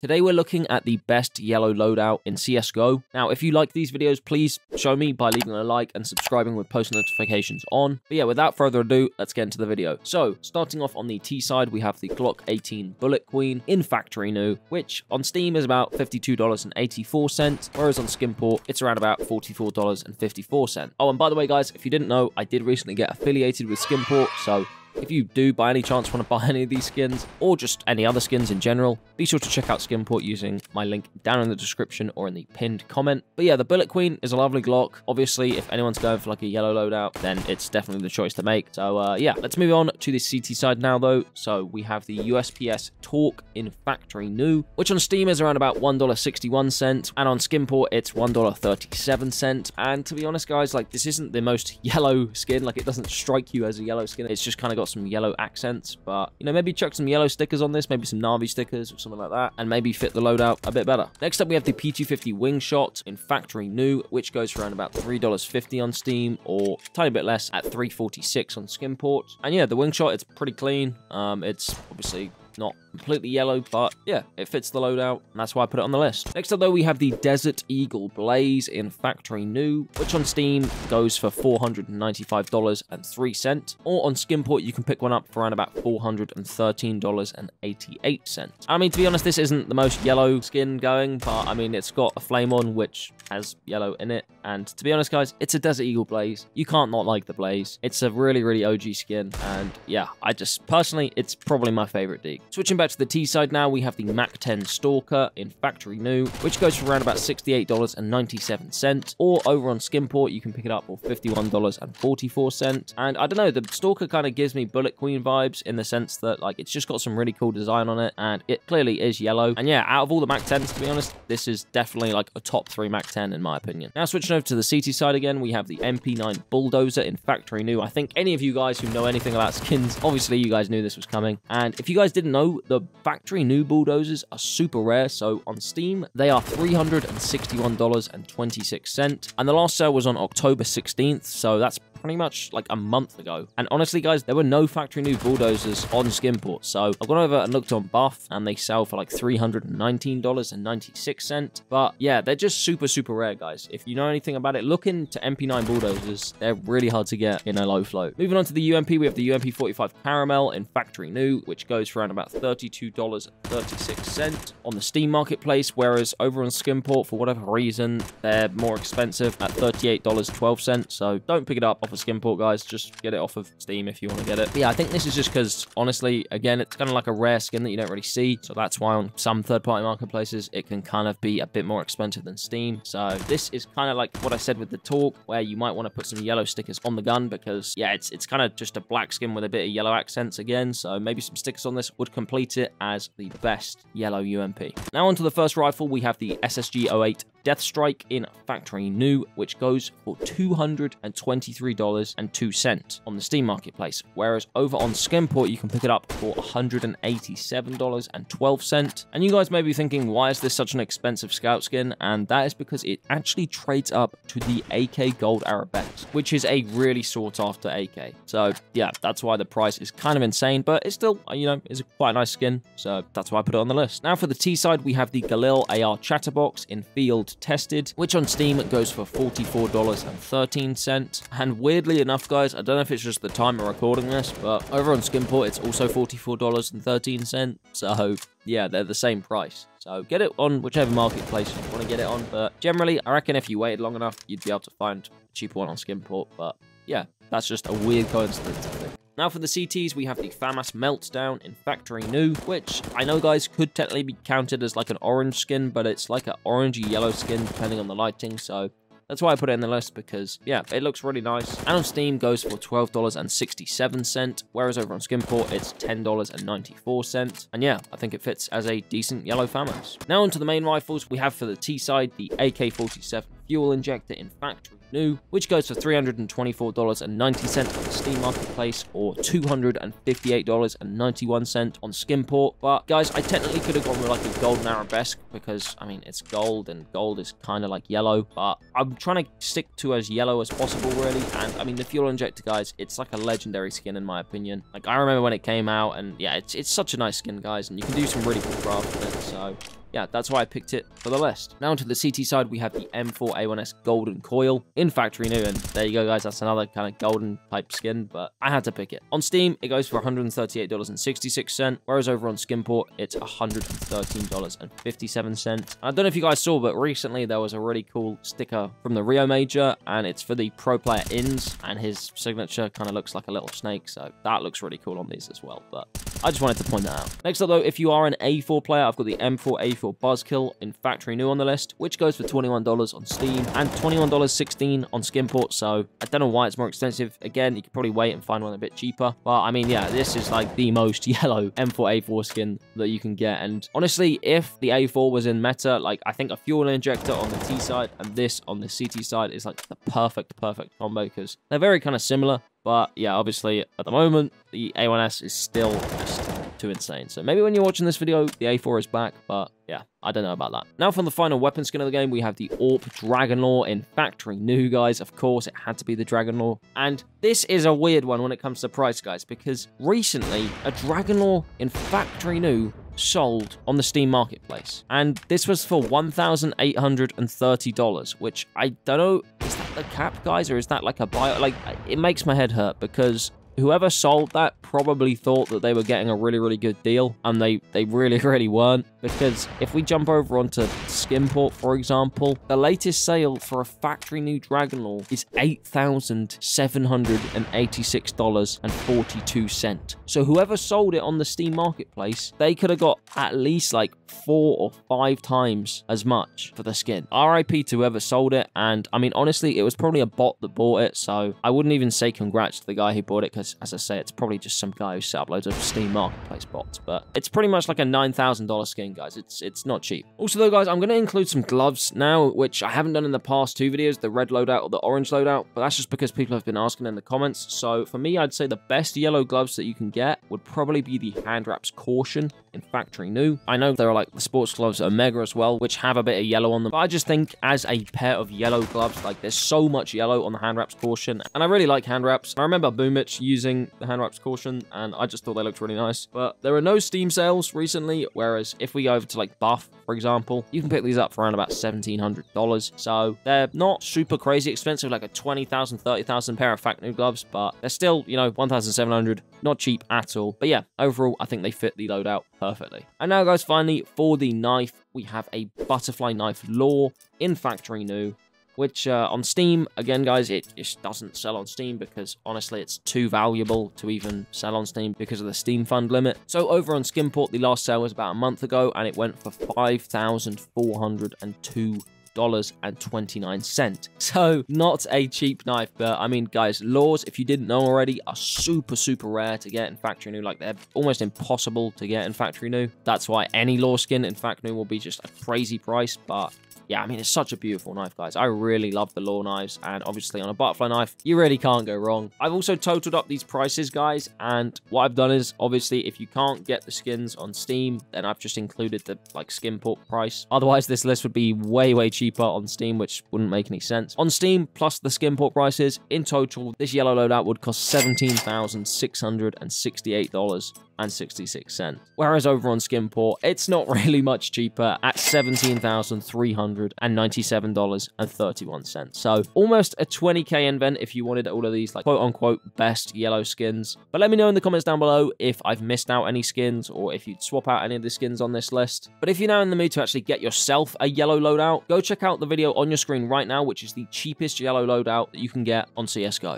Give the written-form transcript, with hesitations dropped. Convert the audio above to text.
Today we're looking at the best yellow loadout in CSGO. Now, if you like these videos, please show me by leaving a like and subscribing with post notifications on. But yeah, without further ado, let's get into the video. So, starting off on the T side, we have the Glock 18 Bullet Queen in factory new, which on Steam is about $52.84, whereas on Skimport, it's around about $44.54. Oh, and by the way, guys, if you didn't know, I did recently get affiliated with Skimport, so if you do by any chance want to buy any of these skins, or just any other skins in general, be sure to check out Skimport using my link down in the description or in the pinned comment. But yeah, the Bullet Queen is a lovely Glock. Obviously, if anyone's going for like a yellow loadout, then it's definitely the choice to make. So yeah, let's move on to the CT side now though. So we have the USP-S-TORQUE in factory new, which on Steam is around about $1.61, and on Skimport it's $1.37. And to be honest, guys, like this isn't the most yellow skin. Like it doesn't strike you as a yellow skin. It's just kind of got some yellow accents, but you know, maybe chuck some yellow stickers on this, maybe some Na'Vi stickers or something like that, and maybe fit the loadout a bit better. Next up, we have the P250 WINGSHOT in factory new, which goes for around about $3.50 on Steam, or a tiny bit less at $3.46 on Skimport. And yeah, the WINGSHOT, it's pretty clean. It's obviously not completely yellow, but yeah, it fits the loadout, and that's why I put it on the list. Next up, though, we have the Desert Eagle Blaze in factory new, which on Steam goes for $495.03, or on Skimport, you can pick one up for around about $413.88. I mean, to be honest, this isn't the most yellow skin going, but I mean, it's got a flame on, which has yellow in it, and to be honest, guys, it's a Desert Eagle Blaze. You can't not like the Blaze. It's a really, really OG skin, and yeah, I just, personally, it's probably my favorite Deke. Switching back to the T side now, we have the Mac 10 Stalker in factory new, which goes for around about $68.97, or over on Skimport, you can pick it up for $51.44. And I don't know, the Stalker kind of gives me Bullet Queen vibes in the sense that, like, it's just got some really cool design on it, and it clearly is yellow. And yeah, out of all the Mac 10s, to be honest, this is definitely like a top 3 Mac 10 in my opinion. Now, switching over to the CT side again, we have the MP9 Bulldozer in factory new. I think any of you guys who know anything about skins, obviously you guys knew this was coming. And if you guys didn't know, the factory new bulldozers are super rare. So on Steam, they are $361.26, and the last sale was on October 16th, so that's pretty much like a month ago. And honestly, guys, there were no factory new bulldozers on Skimport, so I've gone over and looked on Buff, and they sell for like $319.96. But yeah, they're just super rare, guys. If you know anything about it, look into MP9 bulldozers. They're really hard to get in a low float. Moving on to the UMP, we have the UMP 45 Caramel in factory new, which goes for around about $32.36 on the Steam marketplace, whereas over on Skimport, for whatever reason, they're more expensive at $38.12. So don't pick it up off of Skimport, guys. Just get it off of Steam if you want to get it. But yeah, I think this is just because, honestly, again, it's kind of like a rare skin that you don't really see. So that's why on some third-party marketplaces, it can kind of be a bit more expensive than Steam. So this is kind of like what I said with the Torque, where you might want to put some yellow stickers on the gun because, yeah, it's kind of just a black skin with a bit of yellow accents again. So maybe some stickers on this would complete it as the best yellow UMP. Now onto the first rifle, we have the SSG-08 Deathstrike in factory new, which goes for $223.02 on the Steam marketplace, whereas over on Skimport, you can pick it up for $187.12. And you guys may be thinking, why is this such an expensive scout skin? And that is because it actually trades up to the AK Gold Arabesque, which is a really sought after AK. So yeah, that's why the price is kind of insane, but it's still, you know, is quite a nice skin, so that's why I put it on the list. Now for the T side, we have the GALILAR AR CHATTERBOX in field tested, which on Steam goes for $44.13. And weirdly enough, guys, I don't know if it's just the time of recording this, but over on Skimport, it's also $44.13. So yeah, they're the same price. So get it on whichever marketplace you want to get it on. But generally, I reckon if you waited long enough, you'd be able to find a cheaper one on Skimport. But yeah, that's just a weird coincidence, I think. Now for the CTs, we have the FAMAS Meltdown in factory new, which I know, guys, could technically be counted as like an orange skin, but it's like an orangey yellow skin depending on the lighting. So that's why I put it in the list, because yeah, it looks really nice. And on Steam goes for $12.67, whereas over on Skimport it's $10.94. And yeah, I think it fits as a decent yellow FAMAS. Now onto the main rifles, we have for the T side the AK-47 fuel injector in factory new, which goes for $324.90 on the Steam marketplace, or $258.91 on Skimport. But guys, I technically could have gone with like a golden arabesque because, I mean, it's gold and gold is kind of like yellow, but I'm trying to stick to as yellow as possible, really. And I mean, the fuel injector, guys, it's like a legendary skin in my opinion. Like, I remember when it came out, and yeah, it's such a nice skin, guys, and you can do some really cool craft with it. So yeah, that's why I picked it for the list. Now to the CT side, we have the M4A1S Golden Coil in factory new, and there you go, guys. That's another kind of golden type skin, but I had to pick it. On Steam, it goes for $138.66, whereas over on Skimport, it's $113.57. I don't know if you guys saw, but recently there was a really cool sticker from the Rio Major, and it's for the pro player Ins, and his signature kind of looks like a little snake, so that looks really cool on these as well, but I just wanted to point that out. Next up, though, if you are an A4 player, I've got the M4A4 Buzzkill in factory new on the list, which goes for $21 on Steam and $21.16 on Skimport, so I don't know why it's more expensive. Again, you could probably wait and find one a bit cheaper, but I mean, yeah, this is like the most yellow M4A4 skin that you can get, and honestly, if the A4 was in meta, like, I think a fuel injector on the T side and this on the CT side is like the perfect combo, because they're very kind of similar, but yeah, obviously at the moment the A1S is still just too insane. So maybe when you're watching this video, the A4 is back, but yeah, I don't know about that. Now for the final weapon skin of the game, we have the AWP-DRAGON in factory new, guys. Of course, it had to be the Dragon, and this is a weird one when it comes to price, guys, because recently a Dragon in factory new sold on the Steam marketplace, and this was for $1,830, which I don't know, is that the cap, guys, or is that like a buy? Like, it makes my head hurt, because whoever sold that probably thought that they were getting a really good deal, and they really weren't, because if we jump over onto Skimport, for example, the latest sale for a factory new Dragon is $8,786.42. So whoever sold it on the Steam marketplace, they could have got at least like 4 or 5 times as much for the skin. RIP to whoever sold it, and I mean, honestly, it was probably a bot that bought it, so I wouldn't even say congrats to the guy who bought it, because as I say, it's probably just some guy who set up loads of Steam marketplace bots, but it's pretty much like a $9,000 skin, guys. It's not cheap. Also though, guys, I'm going to include some gloves now, which I haven't done in the past 2 videos, the red loadout or the orange loadout, but that's just because people have been asking in the comments. So for me, I'd say the best yellow gloves that you can get would probably be the Hand Wraps Caution in factory new. I know there are like the sports gloves Omega as well, which have a bit of yellow on them, but I just think as a pair of yellow gloves, like, there's so much yellow on the Hand Wraps Caution, and I really like Hand Wraps. I remember Boomich using the Hand Wraps Caution, and I just thought they looked really nice, but there are no Steam sales recently, whereas if we go over to like Buff, for example, you can pick these up for around about $1,700, so they're not super crazy expensive, like a $20,000, $30,000 pair of factory gloves, but they're still, you know, $1,700, not cheap at all. But yeah, overall, I think they fit the loadout perfectly. And now, guys, finally, for the knife, we have a Butterfly Knife Law in factory new, which on Steam, again, guys, it just doesn't sell on Steam because, honestly, it's too valuable to even sell on Steam because of the Steam fund limit. So over on Skimport, the last sale was about a month ago, and it went for $5,402.29. So not a cheap knife, but I mean, guys, laws, if you didn't know already, are super rare to get in factory new. Like, they're almost impossible to get in factory new. That's why any law skin in factory new will be just a crazy price, but yeah, I mean, it's such a beautiful knife, guys. I really love the law knives, and obviously on a butterfly knife, you really can't go wrong. I've also totaled up these prices, guys, and what I've done is, obviously, if you can't get the skins on Steam, then I've just included the, like, Skimport price. Otherwise, this list would be way cheaper on Steam, which wouldn't make any sense. On Steam, plus the Skimport prices, in total, this yellow loadout would cost $17,668.66. Whereas over on Skimport, it's not really much cheaper at $17,397.31. So almost a 20k invent if you wanted all of these, like, quote-unquote best yellow skins. But let me know in the comments down below if I've missed out any skins, or if you'd swap out any of the skins on this list. But if you're now in the mood to actually get yourself a yellow loadout, go check out the video on your screen right now, which is the cheapest yellow loadout that you can get on CSGO.